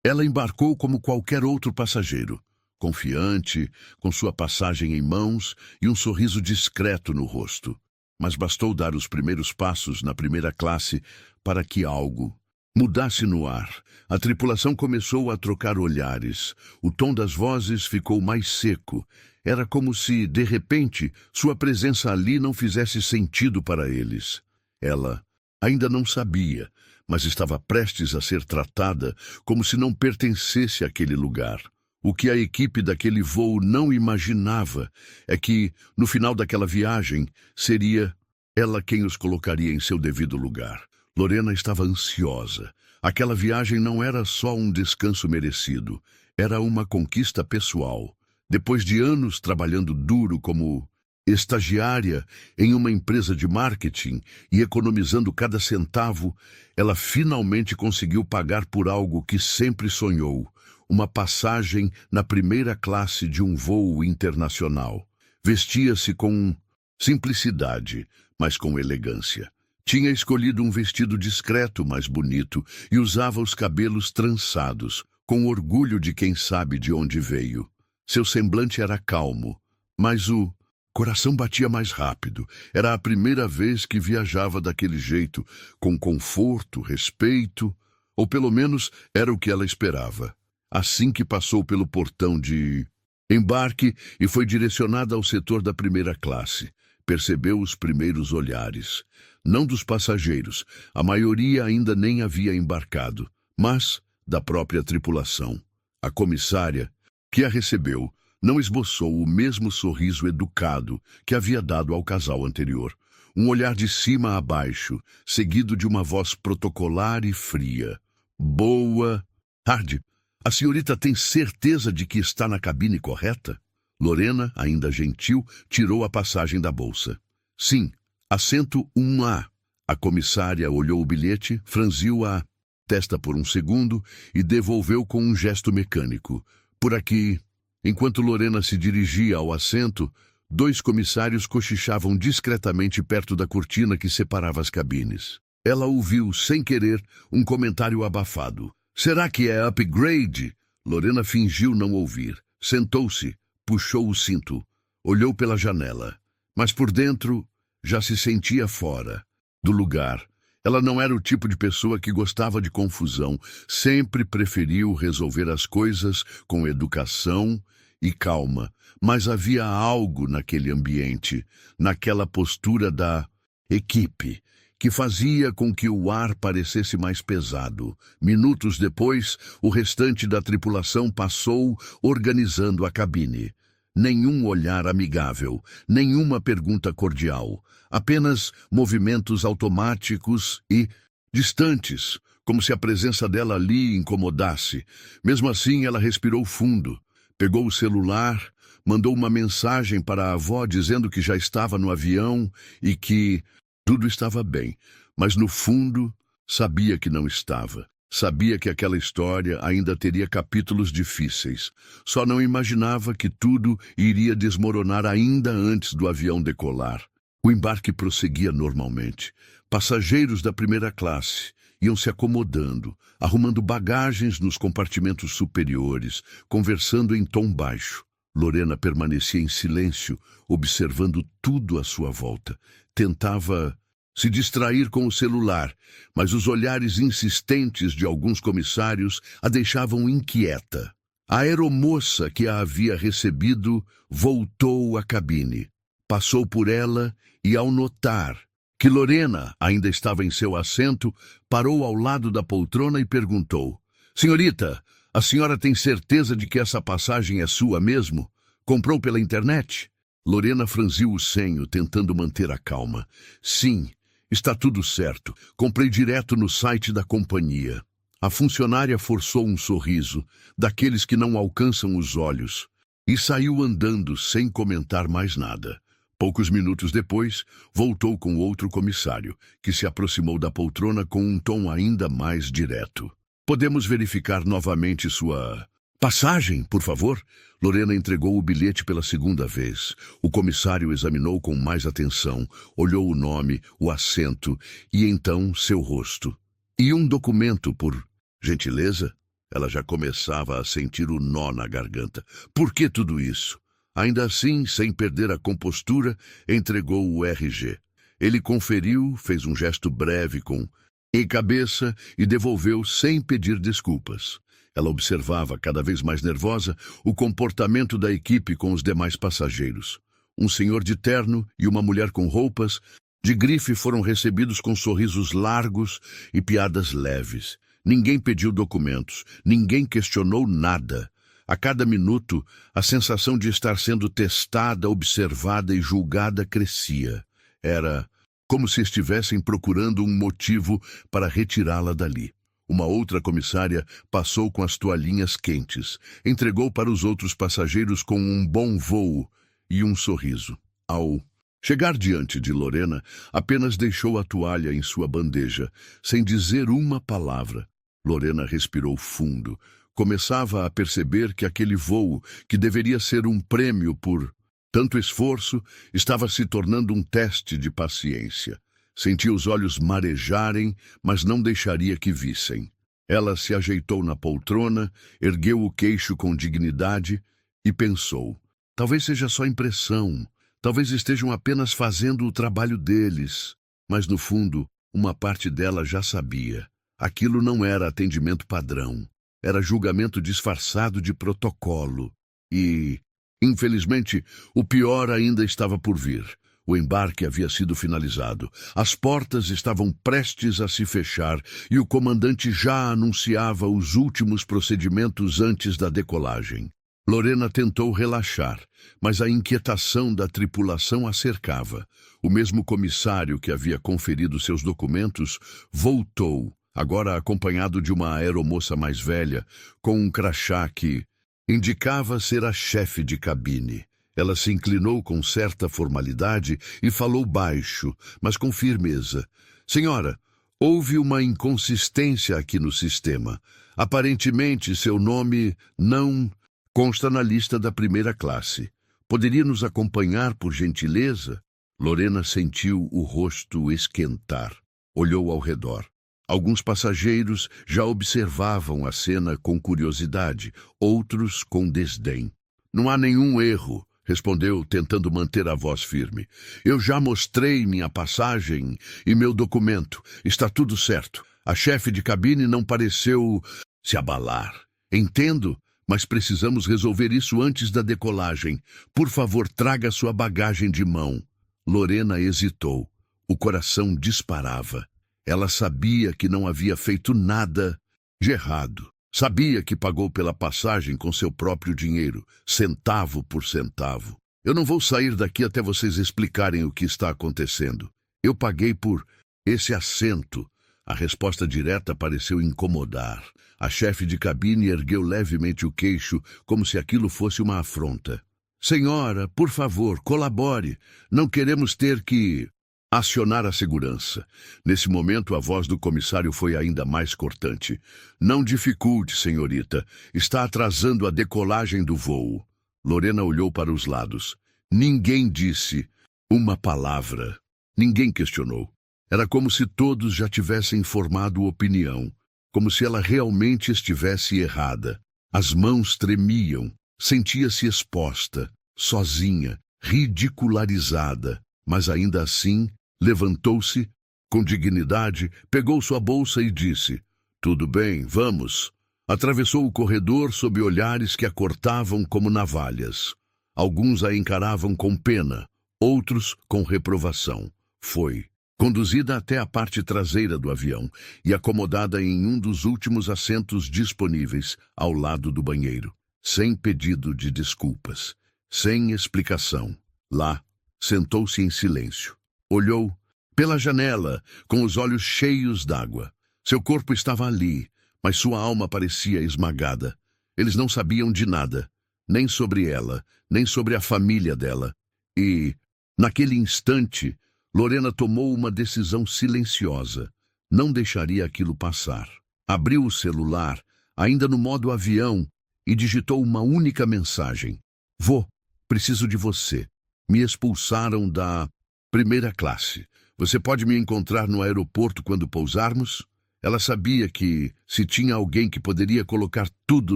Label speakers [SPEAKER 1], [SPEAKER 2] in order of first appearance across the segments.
[SPEAKER 1] Ela embarcou como qualquer outro passageiro, confiante, com sua passagem em mãos e um sorriso discreto no rosto. Mas bastou dar os primeiros passos na primeira classe para que algo mudasse no ar. A tripulação começou a trocar olhares. O tom das vozes ficou mais seco. Era como se, de repente, sua presença ali não fizesse sentido para eles. Ela ainda não sabia, mas estava prestes a ser tratada como se não pertencesse àquele lugar. O que a equipe daquele voo não imaginava é que, no final daquela viagem, seria ela quem os colocaria em seu devido lugar. Lorena estava ansiosa. Aquela viagem não era só um descanso merecido, era uma conquista pessoal. Depois de anos trabalhando duro como estagiária em uma empresa de marketing e economizando cada centavo, ela finalmente conseguiu pagar por algo que sempre sonhou: uma passagem na primeira classe de um voo internacional. Vestia-se com simplicidade, mas com elegância. Tinha escolhido um vestido discreto, mas bonito, e usava os cabelos trançados, com orgulho de quem sabe de onde veio. Seu semblante era calmo, mas o coração batia mais rápido. Era a primeira vez que viajava daquele jeito, com conforto, respeito, ou pelo menos era o que ela esperava. Assim que passou pelo portão de embarque e foi direcionada ao setor da primeira classe, percebeu os primeiros olhares. Não dos passageiros, a maioria ainda nem havia embarcado, mas da própria tripulação. A comissária, que a recebeu, não esboçou o mesmo sorriso educado que havia dado ao casal anterior. Um olhar de cima a baixo, seguido de uma voz protocolar e fria. Boa tarde. A senhorita tem certeza de que está na cabine correta? Lorena, ainda gentil, tirou a passagem da bolsa. Sim, assento 1A. A comissária olhou o bilhete, franziu a testa por um segundo e devolveu com um gesto mecânico. Por aqui. Enquanto Lorena se dirigia ao assento, 2 comissários cochichavam discretamente perto da cortina que separava as cabines. Ela ouviu, sem querer, um comentário abafado. Será que é upgrade? Lorena fingiu não ouvir. Sentou-se, puxou o cinto, olhou pela janela. Mas por dentro, já se sentia fora do lugar. Ela não era o tipo de pessoa que gostava de confusão. Sempre preferiu resolver as coisas com educação e calma. Mas havia algo naquele ambiente, naquela postura da equipe, que fazia com que o ar parecesse mais pesado. Minutos depois, o restante da tripulação passou organizando a cabine. Nenhum olhar amigável, nenhuma pergunta cordial, apenas movimentos automáticos e distantes, como se a presença dela ali incomodasse. Mesmo assim, ela respirou fundo, pegou o celular, mandou uma mensagem para a avó dizendo que já estava no avião e que tudo estava bem, mas no fundo sabia que não estava. Sabia que aquela história ainda teria capítulos difíceis. Só não imaginava que tudo iria desmoronar ainda antes do avião decolar. O embarque prosseguia normalmente. Passageiros da primeira classe iam se acomodando, arrumando bagagens nos compartimentos superiores, conversando em tom baixo. Lorena permanecia em silêncio, observando tudo à sua volta. Tentava se distrair com o celular, mas os olhares insistentes de alguns comissários a deixavam inquieta. A aeromoça que a havia recebido voltou à cabine. Passou por ela e, ao notar que Lorena ainda estava em seu assento, parou ao lado da poltrona e perguntou: Senhorita, a senhora tem certeza de que essa passagem é sua mesmo? Comprou pela internet? Lorena franziu o senho, tentando manter a calma. Sim. Está tudo certo. Comprei direto no site da companhia. A funcionária forçou um sorriso, daqueles que não alcançam os olhos, e saiu andando sem comentar mais nada. Poucos minutos depois, voltou com outro comissário, que se aproximou da poltrona com um tom ainda mais direto. Podemos verificar novamente sua passagem, por favor? Lorena entregou o bilhete pela segunda vez. O comissário examinou com mais atenção, olhou o nome, o assento e então seu rosto. E um documento, por gentileza? Ela já começava a sentir o nó na garganta. Por que tudo isso? Ainda assim, sem perder a compostura, entregou o RG. Ele conferiu, fez um gesto breve com em cabeça e devolveu sem pedir desculpas. Ela observava, cada vez mais nervosa, o comportamento da equipe com os demais passageiros. Um senhor de terno e uma mulher com roupas de grife foram recebidos com sorrisos largos e piadas leves. Ninguém pediu documentos, ninguém questionou nada. A cada minuto, a sensação de estar sendo testada, observada e julgada crescia. Era como se estivessem procurando um motivo para retirá-la dali. Uma outra comissária passou com as toalhinhas quentes, entregou para os outros passageiros com um bom voo e um sorriso. Ao chegar diante de Lorena, apenas deixou a toalha em sua bandeja, sem dizer uma palavra. Lorena respirou fundo. Começava a perceber que aquele voo, que deveria ser um prêmio por tanto esforço, estava se tornando um teste de paciência. Sentia os olhos marejarem, mas não deixaria que vissem. Ela se ajeitou na poltrona, ergueu o queixo com dignidade e pensou: talvez seja só impressão, talvez estejam apenas fazendo o trabalho deles. Mas, no fundo, uma parte dela já sabia. Aquilo não era atendimento padrão. Era julgamento disfarçado de protocolo. E, infelizmente, o pior ainda estava por vir. O embarque havia sido finalizado. As portas estavam prestes a se fechar e o comandante já anunciava os últimos procedimentos antes da decolagem. Lorena tentou relaxar, mas a inquietação da tripulação a cercava. O mesmo comissário que havia conferido seus documentos voltou, agora acompanhado de uma aeromoça mais velha, com um crachá que indicava ser a chefe de cabine. Ela se inclinou com certa formalidade e falou baixo, mas com firmeza. Senhora, houve uma inconsistência aqui no sistema. Aparentemente, seu nome não consta na lista da primeira classe. Poderia nos acompanhar, por gentileza? Lorena sentiu o rosto esquentar. Olhou ao redor. Alguns passageiros já observavam a cena com curiosidade, outros com desdém. Não há nenhum erro, respondeu, tentando manter a voz firme. Eu já mostrei minha passagem e meu documento. Está tudo certo. A chefe de cabine não pareceu se abalar. Entendo, mas precisamos resolver isso antes da decolagem. Por favor, traga sua bagagem de mão. Lorena hesitou. O coração disparava. Ela sabia que não havia feito nada de errado. Sabia que pagou pela passagem com seu próprio dinheiro, centavo por centavo. Eu não vou sair daqui até vocês explicarem o que está acontecendo. Eu paguei por esse assento. A resposta direta pareceu incomodar. A chefe de cabine ergueu levemente o queixo, como se aquilo fosse uma afronta. Senhora, por favor, colabore. Não queremos ter que acionar a segurança. Nesse momento, a voz do comissário foi ainda mais cortante. Não dificulte, senhorita. Está atrasando a decolagem do voo. Lorena olhou para os lados. Ninguém disse uma palavra. Ninguém questionou. Era como se todos já tivessem formado opinião. Como se ela realmente estivesse errada. As mãos tremiam. Sentia-se exposta, sozinha, ridicularizada. Mas ainda assim, levantou-se, com dignidade, pegou sua bolsa e disse: tudo bem, vamos. Atravessou o corredor sob olhares que a cortavam como navalhas. Alguns a encaravam com pena, outros com reprovação. Foi conduzida até a parte traseira do avião e acomodada em um dos últimos assentos disponíveis, ao lado do banheiro. Sem pedido de desculpas, sem explicação. Lá, sentou-se em silêncio. Olhou pela janela, com os olhos cheios d'água. Seu corpo estava ali, mas sua alma parecia esmagada. Eles não sabiam de nada, nem sobre ela, nem sobre a família dela. E, naquele instante, Lorena tomou uma decisão silenciosa. Não deixaria aquilo passar. Abriu o celular, ainda no modo avião, e digitou uma única mensagem. Vô, preciso de você. Me expulsaram da primeira classe. Você pode me encontrar no aeroporto quando pousarmos? Ela sabia que, se tinha alguém que poderia colocar tudo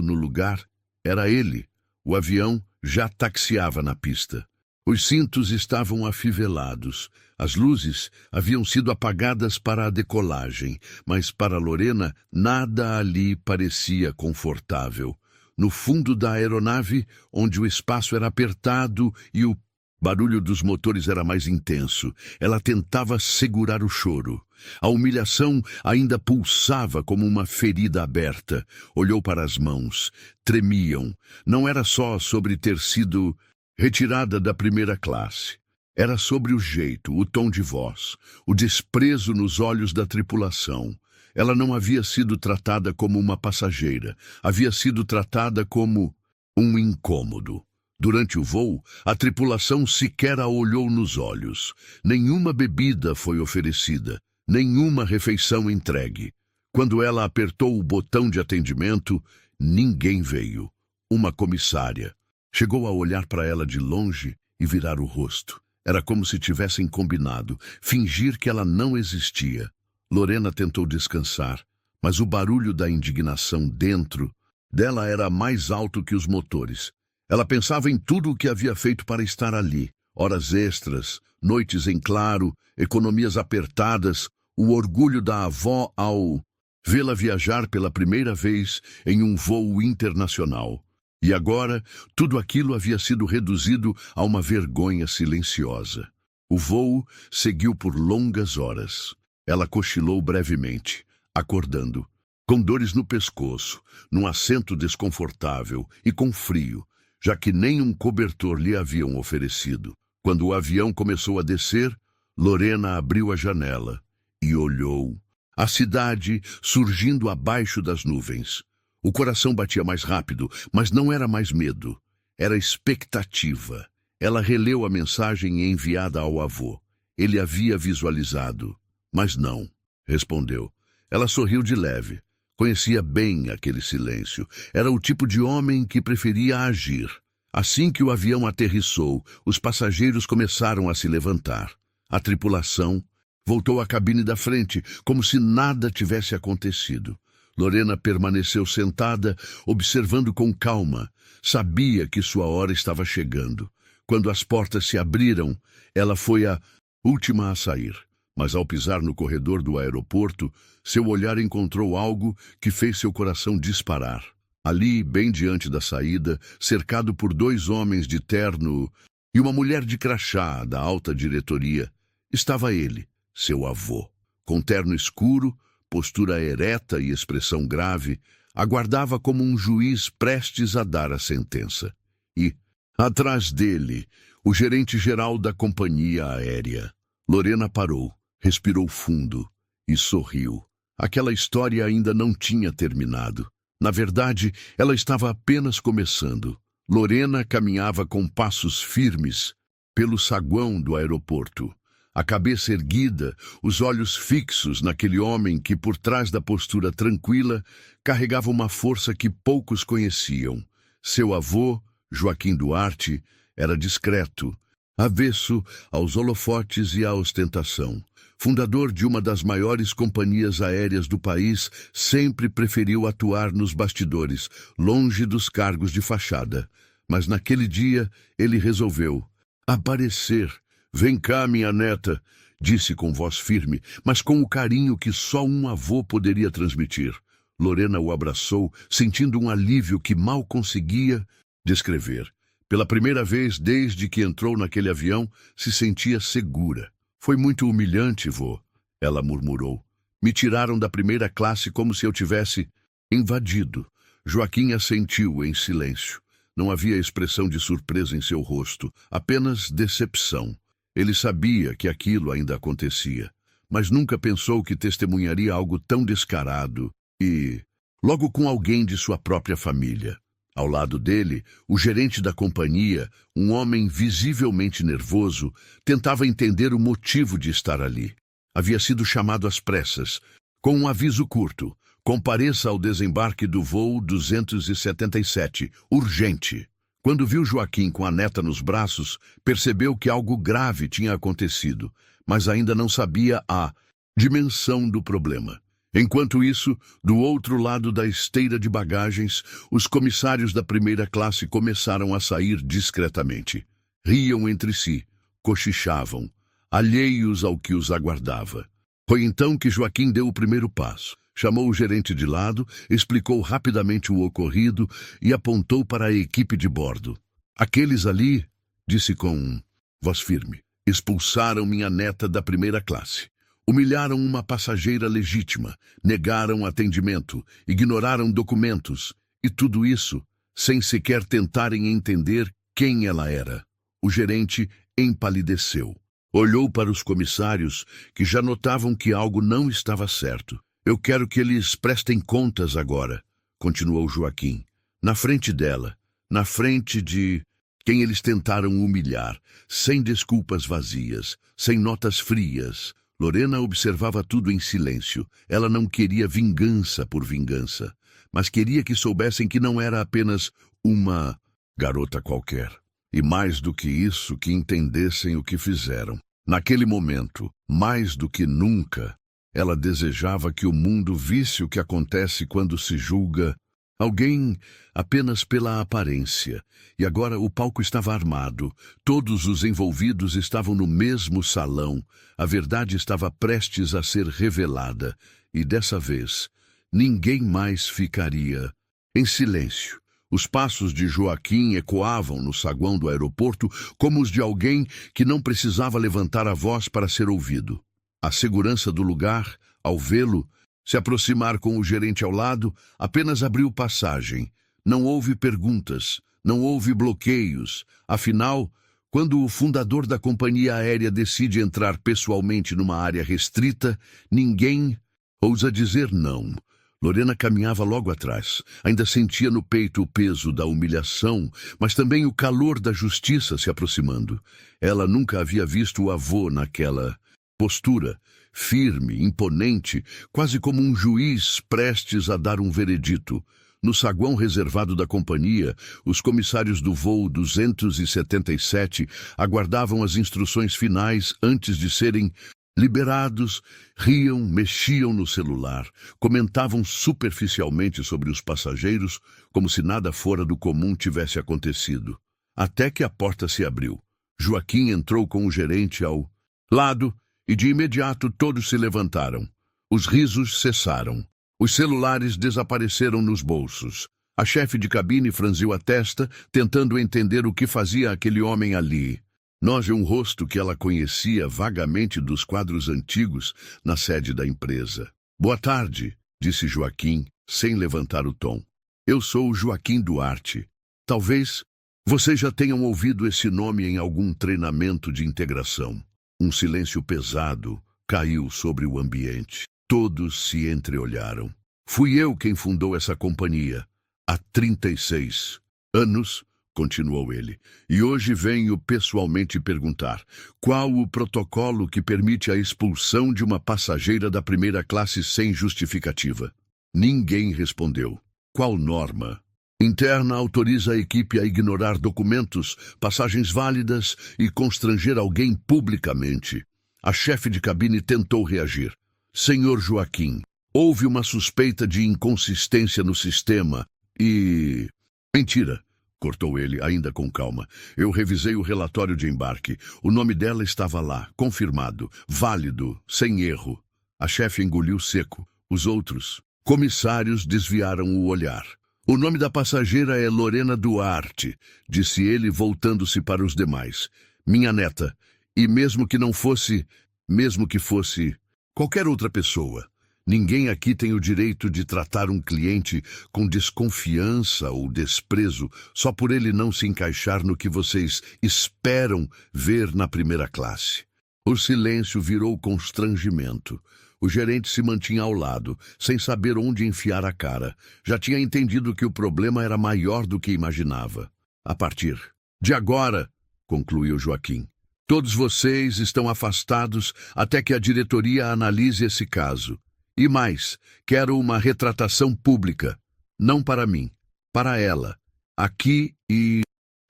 [SPEAKER 1] no lugar, era ele. O avião já taxiava na pista. Os cintos estavam afivelados. As luzes haviam sido apagadas para a decolagem, mas para Lorena nada ali parecia confortável. No fundo da aeronave, onde o espaço era apertado e o barulho dos motores era mais intenso, ela tentava segurar o choro. A humilhação ainda pulsava como uma ferida aberta. Olhou para as mãos. Tremiam. Não era só sobre ter sido retirada da primeira classe. Era sobre o jeito, o tom de voz, o desprezo nos olhos da tripulação. Ela não havia sido tratada como uma passageira. Havia sido tratada como um incômodo. Durante o voo, a tripulação sequer a olhou nos olhos. Nenhuma bebida foi oferecida. Nenhuma refeição entregue. Quando ela apertou o botão de atendimento, ninguém veio. Uma comissária chegou a olhar para ela de longe e virar o rosto. Era como se tivessem combinado, fingir que ela não existia. Lorena tentou descansar, mas o barulho da indignação dentro dela era mais alto que os motores. Ela pensava em tudo o que havia feito para estar ali. Horas extras, noites em claro, economias apertadas, o orgulho da avó ao vê-la viajar pela primeira vez em um voo internacional. E agora, tudo aquilo havia sido reduzido a uma vergonha silenciosa. O voo seguiu por longas horas. Ela cochilou brevemente, acordando, com dores no pescoço, num assento desconfortável e com frio, já que nem um cobertor lhe haviam oferecido. Quando o avião começou a descer, Lorena abriu a janela e olhou a cidade surgindo abaixo das nuvens. O coração batia mais rápido, mas não era mais medo. Era expectativa. Ela releu a mensagem enviada ao avô. Ele havia visualizado. Mas não, respondeu. Ela sorriu de leve. Conhecia bem aquele silêncio. Era o tipo de homem que preferia agir. Assim que o avião aterrissou, os passageiros começaram a se levantar. A tripulação voltou à cabine da frente, como se nada tivesse acontecido. Lorena permaneceu sentada, observando com calma. Sabia que sua hora estava chegando. Quando as portas se abriram, ela foi a última a sair. Mas ao pisar no corredor do aeroporto, seu olhar encontrou algo que fez seu coração disparar. Ali, bem diante da saída, cercado por 2 homens de terno e uma mulher de crachá da alta diretoria, estava ele, seu avô. Com terno escuro, postura ereta e expressão grave, aguardava como um juiz prestes a dar a sentença. E, atrás dele, o gerente-geral da companhia aérea. Lorena parou, respirou fundo e sorriu. Aquela história ainda não tinha terminado. Na verdade, ela estava apenas começando. Lorena caminhava com passos firmes pelo saguão do aeroporto. A cabeça erguida, os olhos fixos naquele homem que, por trás da postura tranquila, carregava uma força que poucos conheciam. Seu avô, Joaquim Duarte, era discreto, avesso aos holofotes e à ostentação. Fundador de uma das maiores companhias aéreas do país, sempre preferiu atuar nos bastidores, longe dos cargos de fachada. Mas naquele dia ele resolveu aparecer. "Vem cá, minha neta", disse com voz firme, mas com o carinho que só um avô poderia transmitir. Lorena o abraçou, sentindo um alívio que mal conseguia descrever. Pela primeira vez desde que entrou naquele avião, se sentia segura. "Foi muito humilhante, vô", ela murmurou. "Me tiraram da primeira classe como se eu tivesse invadido." Joaquim assentiu em silêncio. Não havia expressão de surpresa em seu rosto, apenas decepção. Ele sabia que aquilo ainda acontecia, mas nunca pensou que testemunharia algo tão descarado e, logo com alguém de sua própria família. Ao lado dele, o gerente da companhia, um homem visivelmente nervoso, tentava entender o motivo de estar ali. Havia sido chamado às pressas, com um aviso curto: "Compareça ao desembarque do voo 277, urgente." Quando viu Joaquim com a neta nos braços, percebeu que algo grave tinha acontecido, mas ainda não sabia a dimensão do problema. Enquanto isso, do outro lado da esteira de bagagens, os comissários da primeira classe começaram a sair discretamente. Riam entre si, cochichavam, alheios ao que os aguardava. Foi então que Joaquim deu o primeiro passo. Chamou o gerente de lado, explicou rapidamente o ocorrido e apontou para a equipe de bordo. Aqueles ali, disse com voz firme, expulsaram minha neta da primeira classe. Humilharam uma passageira legítima, negaram atendimento, ignoraram documentos, e tudo isso sem sequer tentarem entender quem ela era. O gerente empalideceu. Olhou para os comissários, que já notavam que algo não estava certo. Eu quero que eles prestem contas agora, continuou Joaquim, na frente dela, na frente de quem eles tentaram humilhar, sem desculpas vazias, sem notas frias. Lorena observava tudo em silêncio. Ela não queria vingança por vingança, mas queria que soubessem que não era apenas uma garota qualquer. E mais do que isso, que entendessem o que fizeram. Naquele momento, mais do que nunca, ela desejava que o mundo visse o que acontece quando se julga alguém apenas pela aparência. E agora o palco estava armado. Todos os envolvidos estavam no mesmo salão. A verdade estava prestes a ser revelada. E dessa vez, ninguém mais ficaria em silêncio. Os passos de Joaquim ecoavam no saguão do aeroporto como os de alguém que não precisava levantar a voz para ser ouvido. A segurança do lugar, ao vê-lo se aproximar com o gerente ao lado, apenas abriu passagem. Não houve perguntas, não houve bloqueios. Afinal, quando o fundador da companhia aérea decide entrar pessoalmente numa área restrita, ninguém ousa dizer não. Lorena caminhava logo atrás. Ainda sentia no peito o peso da humilhação, mas também o calor da justiça se aproximando. Ela nunca havia visto o avô naquela postura, firme, imponente, quase como um juiz prestes a dar um veredito. No saguão reservado da companhia, os comissários do voo 277 aguardavam as instruções finais antes de serem liberados. Riam, mexiam no celular, comentavam superficialmente sobre os passageiros, como se nada fora do comum tivesse acontecido. Até que a porta se abriu. Joaquim entrou com o gerente ao lado e de imediato todos se levantaram. Os risos cessaram. Os celulares desapareceram nos bolsos. A chefe de cabine franziu a testa, tentando entender o que fazia aquele homem ali. Nós um rosto que ela conhecia vagamente dos quadros antigos na sede da empresa. Boa tarde, disse Joaquim, sem levantar o tom. Eu sou Joaquim Duarte. Talvez vocês já tenham ouvido esse nome em algum treinamento de integração. Um silêncio pesado caiu sobre o ambiente. Todos se entreolharam. Fui eu quem fundou essa companhia. Há 36 anos, continuou ele, e hoje venho pessoalmente perguntar qual o protocolo que permite a expulsão de uma passageira da primeira classe sem justificativa. Ninguém respondeu. Qual norma interna autoriza a equipe a ignorar documentos, passagens válidas e constranger alguém publicamente? A chefe de cabine tentou reagir. Senhor Joaquim, houve uma suspeita de inconsistência no sistema e... Mentira, cortou ele, ainda com calma. Eu revisei o relatório de embarque. O nome dela estava lá, confirmado, válido, sem erro. A chefe engoliu seco. Os outros comissários desviaram o olhar. O nome da passageira é Lorena Duarte, disse ele, voltando-se para os demais. Minha neta. E mesmo que fosse qualquer outra pessoa, ninguém aqui tem o direito de tratar um cliente com desconfiança ou desprezo só por ele não se encaixar no que vocês esperam ver na primeira classe. O silêncio virou constrangimento. O gerente se mantinha ao lado, sem saber onde enfiar a cara. Já tinha entendido que o problema era maior do que imaginava. A partir de agora, concluiu Joaquim, todos vocês estão afastados até que a diretoria analise esse caso. E mais, quero uma retratação pública. Não para mim, para ela. Aqui e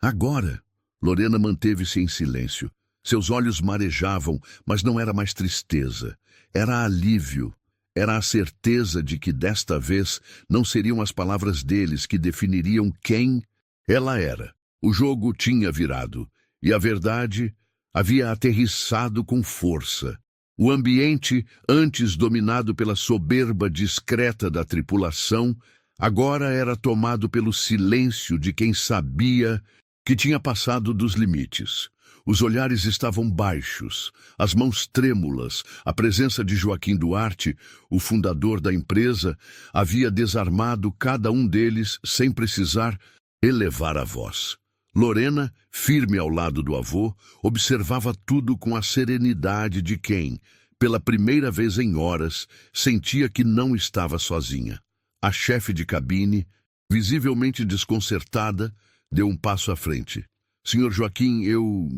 [SPEAKER 1] agora. Lorena manteve-se em silêncio. Seus olhos marejavam, mas não era mais tristeza. Era alívio. era a certeza de que desta vez não seriam as palavras deles que definiriam quem ela era. O jogo tinha virado, e a verdade havia aterrissado com força. O ambiente, antes dominado pela soberba discreta da tripulação, agora era tomado pelo silêncio de quem sabia que tinha passado dos limites. Os olhares estavam baixos, as mãos trêmulas. A presença de Joaquim Duarte, o fundador da empresa, havia desarmado cada um deles sem precisar elevar a voz. Lorena, firme ao lado do avô, observava tudo com a serenidade de quem, pela primeira vez em horas, sentia que não estava sozinha. A chefe de cabine, visivelmente desconcertada, deu um passo à frente. Senhor Joaquim, eu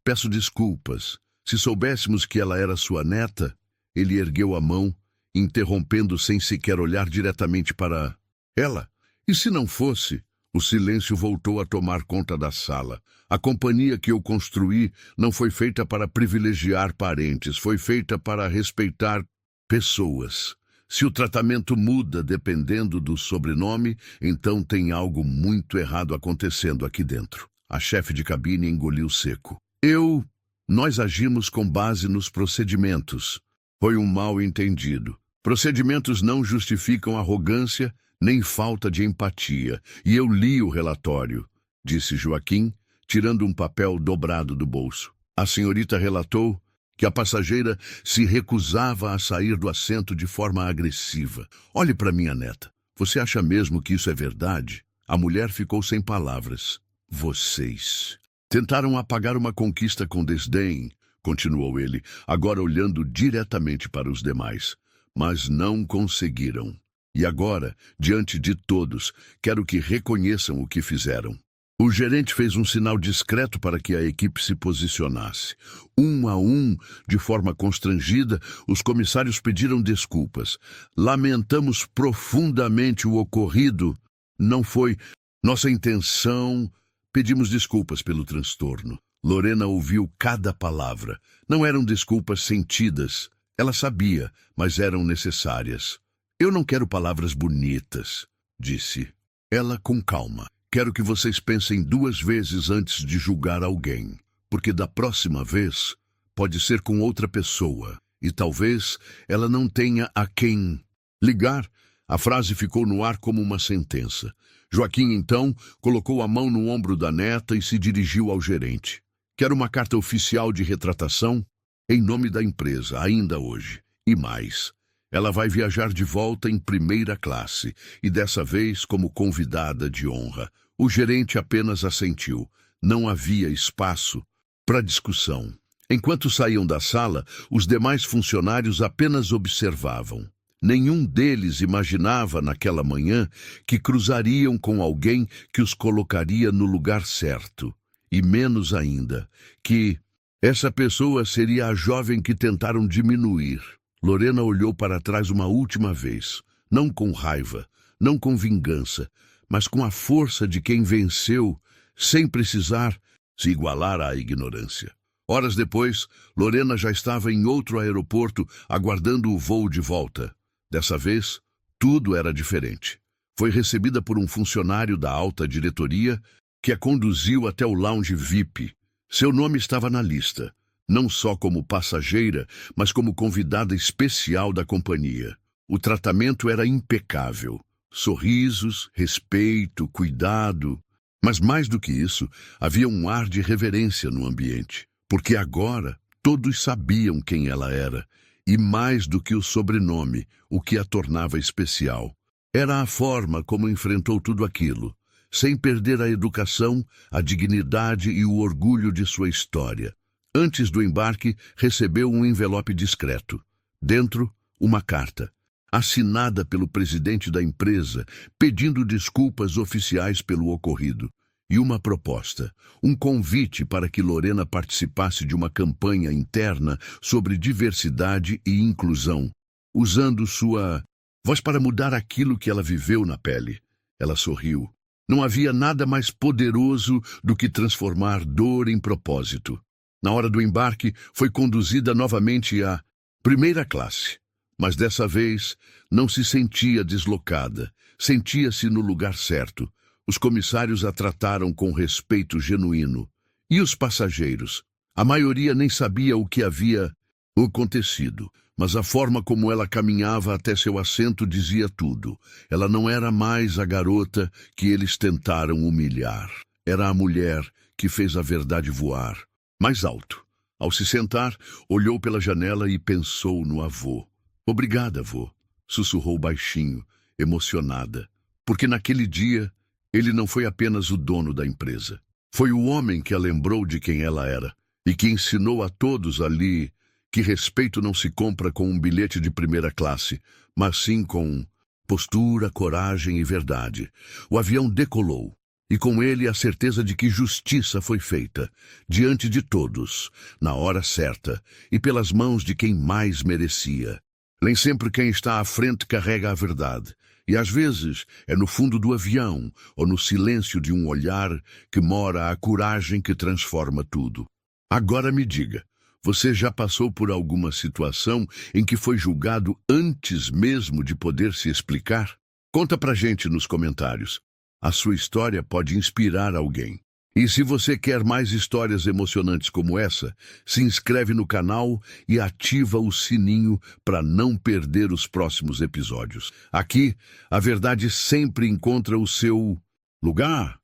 [SPEAKER 1] peço desculpas. Se soubéssemos que ela era sua neta, ele ergueu a mão, interrompendo sem sequer olhar diretamente para ela. E se não fosse? O silêncio voltou a tomar conta da sala. A companhia que eu construí não foi feita para privilegiar parentes, foi feita para respeitar pessoas. Se o tratamento muda dependendo do sobrenome, então tem algo muito errado acontecendo aqui dentro. A chefe de cabine engoliu seco. Nós agimos com base nos procedimentos. Foi um mal-entendido. Procedimentos não justificam arrogância nem falta de empatia. E eu li o relatório, disse Joaquim, tirando um papel dobrado do bolso. A senhorita relatou que a passageira se recusava a sair do assento de forma agressiva. Olhe para minha neta. Você acha mesmo que isso é verdade? A mulher ficou sem palavras. Vocês tentaram apagar uma conquista com desdém, continuou ele, agora olhando diretamente para os demais. Mas não conseguiram. E agora, diante de todos, quero que reconheçam o que fizeram. O gerente fez um sinal discreto para que a equipe se posicionasse. Um a um, de forma constrangida, os comissários pediram desculpas. Lamentamos profundamente o ocorrido. Não foi nossa intenção. Pedimos desculpas pelo transtorno. Lorena ouviu cada palavra. Não eram desculpas sentidas. Ela sabia, mas eram necessárias. Eu não quero palavras bonitas, disse ela com calma. Quero que vocês pensem 2 vezes antes de julgar alguém, porque da próxima vez pode ser com outra pessoa, e talvez ela não tenha a quem ligar. A frase ficou no ar como uma sentença. Joaquim, então, colocou a mão no ombro da neta e se dirigiu ao gerente. Quero uma carta oficial de retratação em nome da empresa, ainda hoje. E mais, ela vai viajar de volta em primeira classe, e dessa vez como convidada de honra. O gerente apenas assentiu. Não havia espaço para discussão. Enquanto saíam da sala, os demais funcionários apenas observavam. Nenhum deles imaginava naquela manhã que cruzariam com alguém que os colocaria no lugar certo. E menos ainda, que essa pessoa seria a jovem que tentaram diminuir. Lorena olhou para trás uma última vez, não com raiva, não com vingança, mas com a força de quem venceu, sem precisar se igualar à ignorância. Horas depois, Lorena já estava em outro aeroporto, aguardando o voo de volta. Dessa vez, tudo era diferente. Foi recebida por um funcionário da alta diretoria que a conduziu até o lounge VIP. Seu nome estava na lista, não só como passageira, mas como convidada especial da companhia. O tratamento era impecável. Sorrisos, respeito, cuidado. Mas mais do que isso, havia um ar de reverência no ambiente. Porque agora todos sabiam quem ela era. E mais do que o sobrenome, o que a tornava especial. Era a forma como enfrentou tudo aquilo, sem perder a educação, a dignidade e o orgulho de sua história. Antes do embarque, recebeu um envelope discreto. Dentro, uma carta, assinada pelo presidente da empresa, pedindo desculpas oficiais pelo ocorrido. E uma proposta, um convite para que Lorena participasse de uma campanha interna sobre diversidade e inclusão, usando sua voz para mudar aquilo que ela viveu na pele. Ela sorriu. Não havia nada mais poderoso do que transformar dor em propósito. Na hora do embarque, foi conduzida novamente à primeira classe. Mas dessa vez não se sentia deslocada, sentia-se no lugar certo. Os comissários a trataram com respeito genuíno. E os passageiros? A maioria nem sabia o que havia acontecido, mas a forma como ela caminhava até seu assento dizia tudo. Ela não era mais a garota que eles tentaram humilhar. Era a mulher que fez a verdade voar. Mais alto. Ao se sentar, olhou pela janela e pensou no avô. Obrigada, avô, sussurrou baixinho, emocionada. Porque naquele dia, ele não foi apenas o dono da empresa. Foi o homem que a lembrou de quem ela era e que ensinou a todos ali que respeito não se compra com um bilhete de primeira classe, mas sim com postura, coragem e verdade. O avião decolou, e com ele a certeza de que justiça foi feita, diante de todos, na hora certa, e pelas mãos de quem mais merecia. Nem sempre quem está à frente carrega a verdade, e às vezes é no fundo do avião, ou no silêncio de um olhar, que mora a coragem que transforma tudo. Agora me diga, você já passou por alguma situação em que foi julgado antes mesmo de poder se explicar? Conta pra gente nos comentários. A sua história pode inspirar alguém. E se você quer mais histórias emocionantes como essa, se inscreve no canal e ativa o sininho para não perder os próximos episódios. Aqui, a verdade sempre encontra o seu lugar.